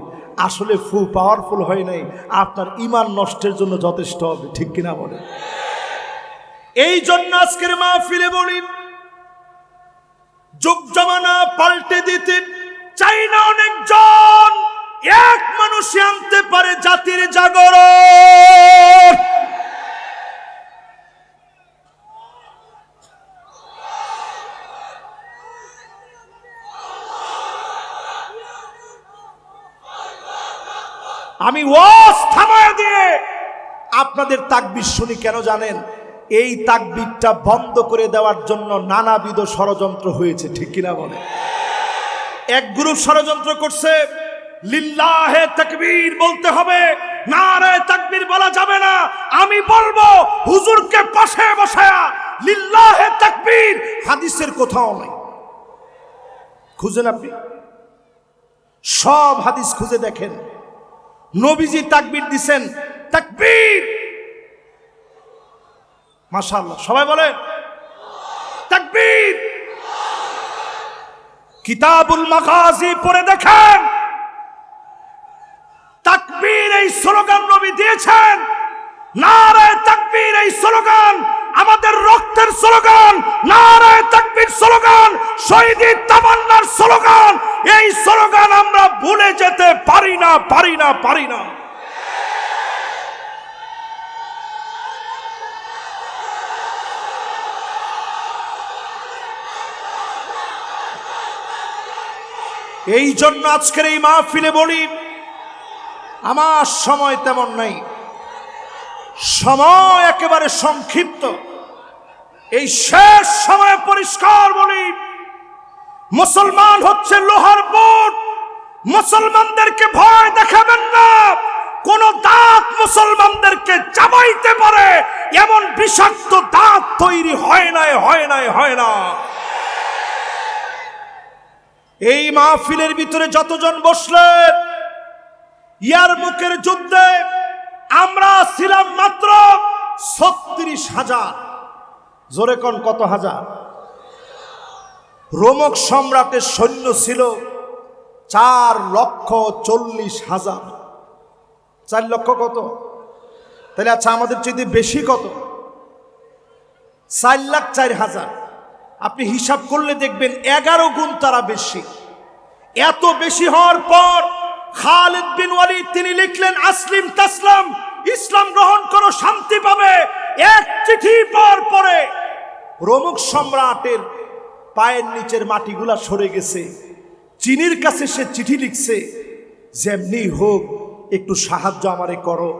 আসলে ফু পাওয়ারফুল হয় নাই, আপনার ঈমান নষ্টের জন্য যথেষ্ট হবে। ঠিক কিনা বলে? এই জন্য আজকের মাহফিলে বলি, যুগ জামানা পাল্টে দিতে চাই না অনেকজন, এক মানুষই আনতে পারে জাতির জাগরণ। আমি ওয়াজ থামায় দিয়ে আপনাদের তাকবীর শুনি কেন জানেন? এই তাকবীরটা বন্ধ করে দেওয়ার জন্য নানাবিধ ষড়যন্ত্র হয়েছে। ঠিক কিনা বলে? এক গ্রুপ ষড়যন্ত্র করছে, লিল্লাহে তাকবীর বলতে হবে, নারে তাকবীর বলা যাবে না। আমি বলবো হুজুরকে পাশে বসায়া লিল্লাহে তাকবীর হাদিসের কোথাও নাই। খুঁজেন, আপনি সব হাদিস খুঁজে দেখেন, নবীজি তাকবীর দিছেন, তাকবীর। মাশাআল্লাহ, সবাই বলেন তাকবীর। কিতাবুল মাগাজি পড়ে দেখেন, তাকবীর এই স্লোগান নবী দিয়েছেন। নারে তাকবীর এই স্লোগান আমাদের রক্তের স্লোগান, নারে তাকবীর স্লোগান শহীদি তামান্নার স্লোগান। এই স্লোগান আমরা ভুলে যেতে পারি না, পারি না, পারি না। এই জন্য আজকের এই মাহফিলে বলি, আমার সময় তেমন নাই, সময় একেবারে সংক্ষিপ্ত। এই শেষ সময় পরিষ্কার বলি, মুসলমান হচ্ছে লোহার বুট, মুসলমানদেরকে ভয় দেখাবেন না। কোন দাঁত মুসলমানদেরকে চাবাইতে পারে এমন বিষাক্ত দাঁত তৈরি হয় নাই, হয় নাই, হয় না। এই মাহফিলের ভিতরে যতজন বসলেন, ইয়ারমুকের যুদ্ধে আমরা ছিলাম মাত্র 36,000। জোরে কোন কত হাজার? রোমক সম্রাটের সৈন্য ছিল 4,40,000। 4 লক্ষ কত? তাহলে আচ্ছা, আমাদের চেয়ে বেশি কত? 4,04,000। আপনি হিসাব করলে দেখবেন 11 গুণ তারা বেশি। এত বেশি হওয়ার পর খালিদ বিন ওয়ালিদ তিনি লিখলেন, আসলিম তাসলাম, ইসলাম গ্রহণ করো, শান্তি পাবে। এক চিঠি পাওয়ার পরে রোমক সম্রাটের পায়ের নিচের মাটিগুলা সরে গেছে। চিনির কাছে সে চিঠি লিখছে, যেমনি হোক একটু সাহায্য আমারে করো,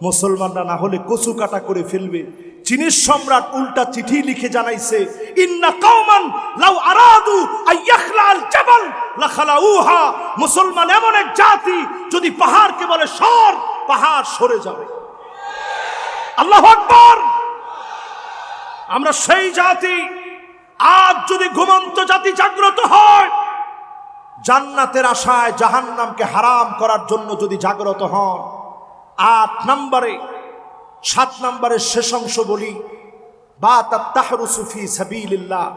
মুসলমানরা না হলে কচু কাটা করে ফেলবে। চীনের সম্রাট উল্টা চিঠি লিখে জানাইছে, ইন্না কওমান লাউ আরাদু আইয়াখলাল জাবাল লাখালাউহা। মুসলমান এমন এক জাতি, যদি পাহাড়কে বলে সর, পাহাড় সরে যাবে। আল্লাহু আকবার। আমরা সেই জাতি। আজ যদি ঘুমন্ত জাতি জাগ্রত হয়, জান্নাতের আশায় জাহান্নামকে হারাম করার জন্য যদি জাগ্রত হন, 8 নম্বরে 7 নম্বরের শেষ অংশ বলি, বাতাত তাহরুসু ফি সাবিলিল্লাহ।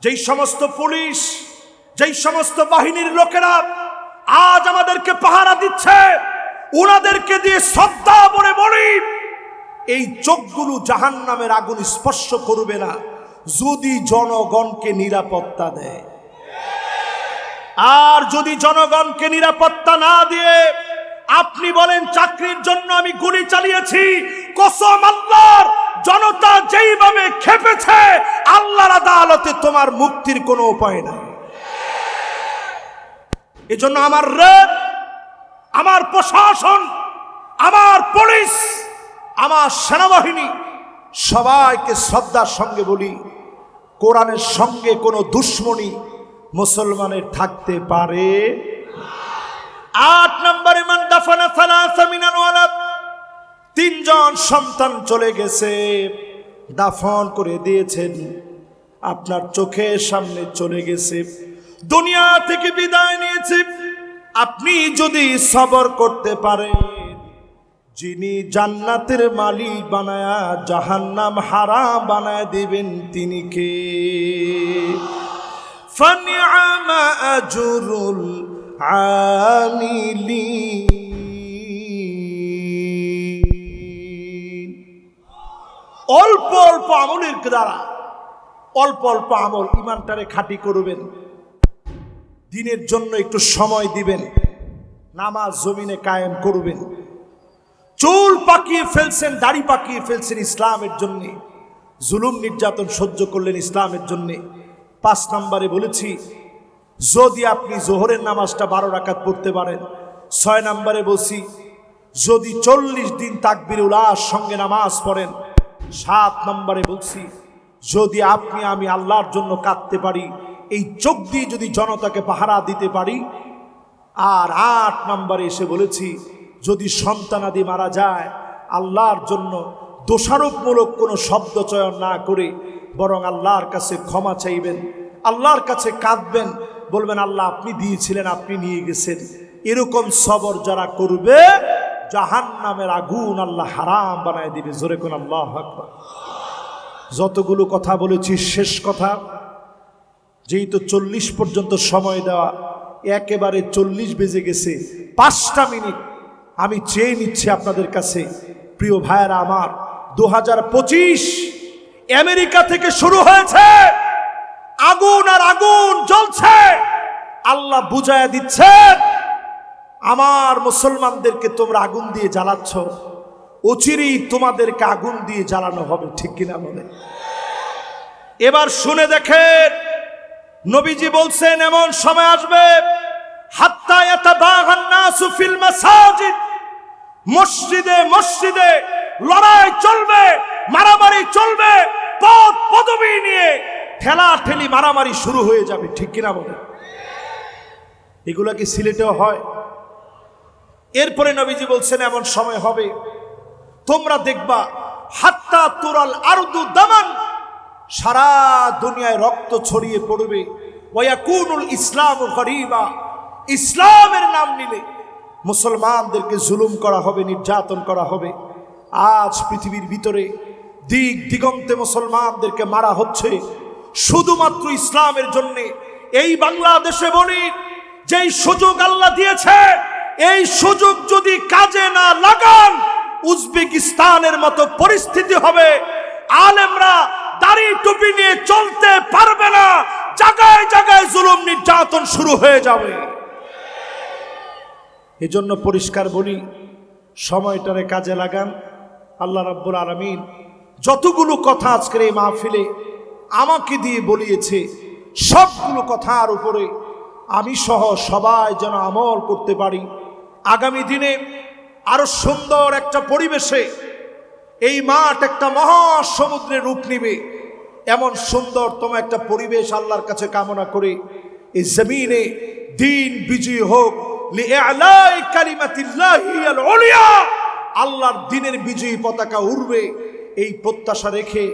যেই সমস্ত পুলিশ, যেই সমস্ত বাহিনীর লোকেরা আজ আমাদেরকে পাহারা দিচ্ছে, ওনাদেরকে দিয়ে শ্রদ্ধা বলে বলি, এই চোখগুলো জাহান্নামের আগুন স্পর্শ করবে না যদি জনগণকে নিরাপত্তা দেয়। আর যদি জনগণকে নিরাপত্তা না দিয়ে আপনি বলেন চাকরির জন্য আমি গুলি চালিয়েছি, কসম আল্লাহর, জনতা যেইভাবে খেপেছে, আল্লাহর আদালতে তোমার মুক্তির কোনো উপায় নাই। এজন্য আমার রেড, আমার প্রশাসন, আমার পুলিশ, আমার সেনাবাহিনী সবাইকে শ্রদ্ধার সঙ্গে বলি, কোরআনের সঙ্গে কোনো দুশ্মনী মুসলমানের থাকতে পারে। 8 নম্বরে মান দাফানা সালাসা মিনাল ওয়ালাদ। 3 জন সন্তান চলে গেছে, দাফন করে দিয়েছেন, আপনার চোখের সামনে চলে গেছে, দুনিয়া থেকে বিদায় নিয়েছে। আপনি যদি সবর করতে পারেন, যিনি জান্নাতের মালিক বানায়া জাহান্নাম হারাম বানায় দিবেন তিনি কে? ফানিআমা আজরুল আমিলিন। অল্প অল্প আমলের দ্বারা, অল্প অল্প আমল ইমানটারে খাঁটি করবেন, দিনের জন্য একটু সময় দিবেন, নামাজ জমিনে কায়েম করবেন। চুল পাকিয়ে ফেলছেন, দাড়ি পাকিয়ে ফেলছেন ইসলামের জন্য, জুলুম নির্যাতন সহ্য করলেন ইসলামের জন্য। 5 নম্বরে বলেছি, যদি আপনি জোহরের নামাজটা 12 রাকাত পড়তে পারেন। 6 নম্বরে বলছি, যদি 40 দিন তাকবীর উলার সঙ্গে নামাজ পড়েন। 7 নম্বরে বলছি, যদি আপনি আমি আল্লাহর জন্য কাঁদতে পারি, এই চোখ দিয়ে যদি জনতাকে পাহারা দিতে পারি। আর 8 নম্বরে এসে বলেছি, যদি সন্তানাদি মারা যায়, আল্লাহর জন্য দোষারোপমূলক কোনো শব্দ চয়ন না করে বরং আল্লাহর কাছে ক্ষমা চাইবেন, আল্লাহর কাছে কাঁদবেন, বলবেন আল্লাহ আপনি দিয়েছিলেন, আপনি নিয়ে গেছেন। এরকম সবর যারা করবে, জাহান্নামের আগুন আল্লাহ হারাম বানায় দিবে। জোরে কোন আল্লাহু আকবার। যতগুলো কথা বলেছি, শেষ কথা, যেই তো 40 পর্যন্ত সময় দেওয়া, একেবারে 40 বেজে গেছে। 5টা মিনিট আমি চেয়ে নিচ্ছি আপনাদের কাছে, প্রিয় ভাইয়েরা আমার। 2025 আমেরিকা থেকে শুরু হয়েছে, আগুন আর আগুন জ্বলছে। আল্লাহ বুঝায়া দিচ্ছে, আমার মুসলমানদেরকে তোমরা আগুন দিয়ে জ্বালাচ্ছ, অচিরেই তোমাদেরকে আগুন দিয়ে জ্বালানো হবে। ঠিক কিনা বলে? এবার শুনে দেখেন, নবীজি বলছেন এমন সময় আসবে, হাত্তা ইয়াতাবাগান নাসু ফিল মাসাজিদ, মসজিদে মসজিদে লড়াই চলবে, মারামারি চলবে, পদ পদবি নিয়ে ঠেলা ঠেলি মারামারি শুরু হয়ে যাবে। ঠিক কিনা বলে? এগুলা কি সিলেটেও হয়? এরপরে নবীজি বলছেন এমন সময় হবে, তোমরা দেখবা হাত্তা তুরাল আরদু দামান, সারা দুনিয়ায় রক্ত ছড়িয়ে পড়বে। ওয়ায়াকুনুল ইসলামু গরিবা, ইসলামের নাম নিলে মুসলমানদেরকে জুলুম করা হবে, নির্যাতন করা হবে। আজ পৃথিবীর ভিতরে দিক দিগন্তে মুসলমানদেরকে মারা হচ্ছে শুধুমাত্র ইসলামের জন্য। এই বাংলাদেশে বলি, যেই সুযোগ আল্লাহ দিয়েছে, এই সুযোগ যদি কাজে না লাগান, উজবেকিস্তানের মতো পরিস্থিতি হবে। আলেমরা দাড়ি টুপি নিয়ে চলতে পারবে না, জায়গায় জায়গায় জুলুম নির্যাতন শুরু হয়ে যাবে। এজন্য পরিষ্কার বলি, সময়টারে কাজে লাগান। আল্লাহ রাব্বুল আলামিন যতগুলো কথা আজকের এই মাহফিলে আমাকে দিয়ে বলিয়েছে, সবগুলো কথার উপরে আমি সহ সবাই যেন আমল করতে পারি। আগামী দিনে আরো সুন্দর একটা পরিবেশে এই মাঠ একটা মহাসমুদ্রের রূপ নিবে, এমন সুন্দরতম একটা পরিবেশ আল্লাহর কাছে কামনা করে এই জমিনে দিন বিজয়ী হোক, লিইলাই কালিমাতিল্লাহি আল উলিয়া, আল্লাহর দিনের বিজয়ী পতাকা উড়বে, এই প্রত্যাশা রেখে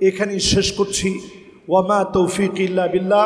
এখানেই শেষ করছি। ওয়া মা তৌফিক ইল্লা বিল্লাহ।